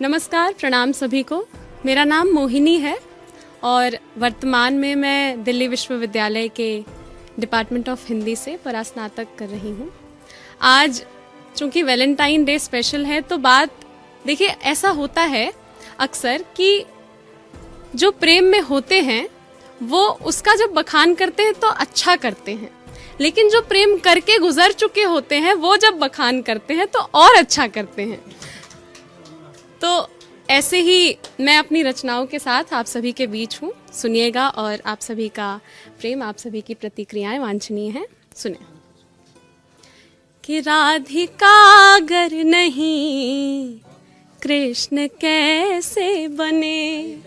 नमस्कार, प्रणाम सभी को। मेरा नाम मोहिनी है और वर्तमान में मैं दिल्ली विश्वविद्यालय के डिपार्टमेंट ऑफ हिंदी से परास्नातक कर रही हूँ। आज चूंकि वैलेंटाइन डे स्पेशल है तो बात देखिए, ऐसा होता है अक्सर कि जो प्रेम में होते हैं वो उसका जब बखान करते हैं तो अच्छा करते हैं, लेकिन जो प्रेम करके गुजर चुके होते हैं वो जब बखान करते हैं तो और अच्छा करते हैं। तो ऐसे ही मैं अपनी रचनाओं के साथ आप सभी के बीच हूँ, सुनिएगा और आप सभी का प्रेम, आप सभी की प्रतिक्रियाएं वांछनीय हैं। सुने कि राधिका अगर नहीं कृष्ण कैसे बने,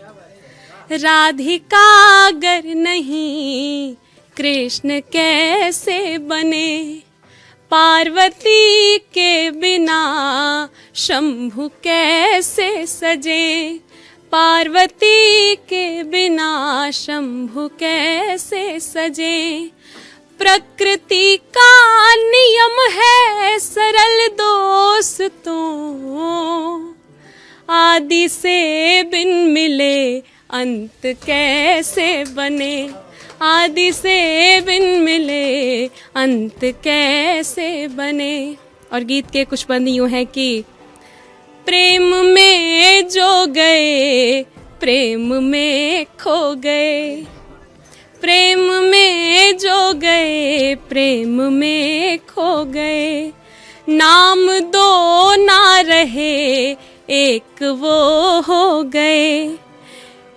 राधिका अगर नहीं कृष्ण कैसे बने, पार्वती के बिना शंभु कैसे सजे, पार्वती के बिना शंभु कैसे सजे। प्रकृति का नियम है सरल दोस्तों, आदि से बिन मिले अंत कैसे बने, आदि से बिन मिले अंत कैसे बने। और गीत के कुछ बंद यूं है कि प्रेम में जो गए प्रेम में खो गए, प्रेम में जो गए प्रेम में खो गए, नाम दो ना रहे एक वो हो गए।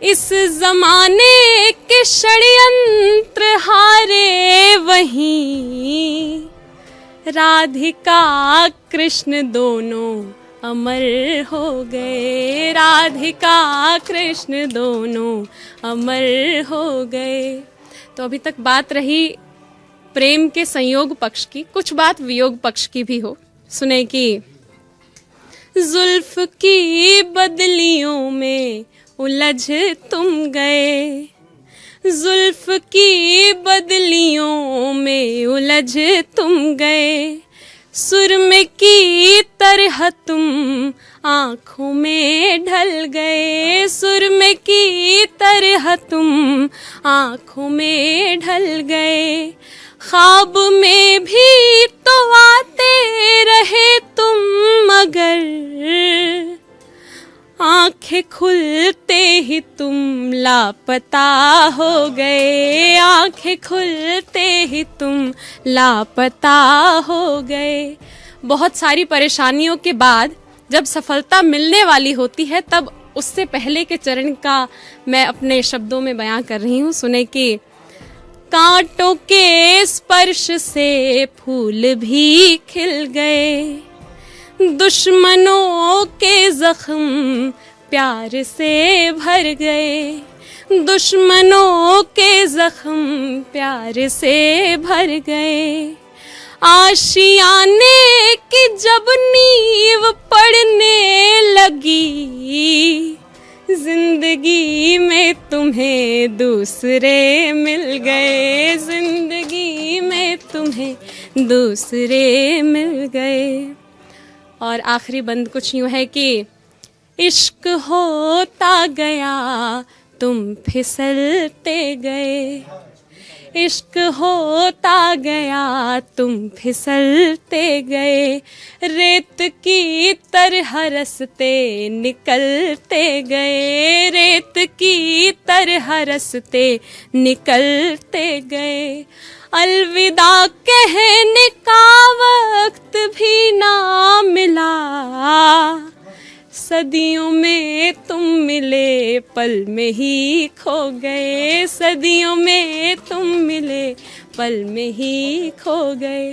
इस जमाने के षड्यंत्र हारे वहीं, राधिका कृष्ण दोनों अमर हो गए, राधिका कृष्ण दोनों अमर हो गए। तो अभी तक बात रही प्रेम के संयोग पक्ष की, कुछ बात वियोग पक्ष की भी हो। सुने कि जुल्फ की बदलियों में उलझ तुम गए, जुल्फ की बदलियों में उलझ तुम गए, सुरमे की तरह तुम आँखों में ढल गए, सुरमे की तरह तुम आँखों में ढल गए। ख्वाब में भी तो आते रहे तुम मगर, आंखें खुलते ही तुम लापता हो गए, आंखें खुलते ही तुम लापता हो गए। बहुत सारी परेशानियों के बाद जब सफलता मिलने वाली होती है तब उससे पहले के चरण का मैं अपने शब्दों में बयां कर रही हूँ। सुने कि कांटों के स्पर्श से फूल भी खिल गए, दुश्मनों के जख्म प्यार से भर गए, दुश्मनों के जख्म प्यार से भर गए। आशियाने की जब नींव पड़ने लगी, जिंदगी में तुम्हें दूसरे मिल गए, जिंदगी में तुम्हें दूसरे मिल गए। और आखिरी बंद कुछ यूं है कि इश्क होता गया तुम फिसलते गए, इश्क होता गया तुम फिसलते गए, रेत की तरह रस्ते निकलते गए, रेत की तरह रस्ते निकलते गए। अलविदा कहने का वक्त भी ना मिला, सदियों में तुम मिले पल में ही खो गए, सदियों में तुम मिले पल में ही खो गए।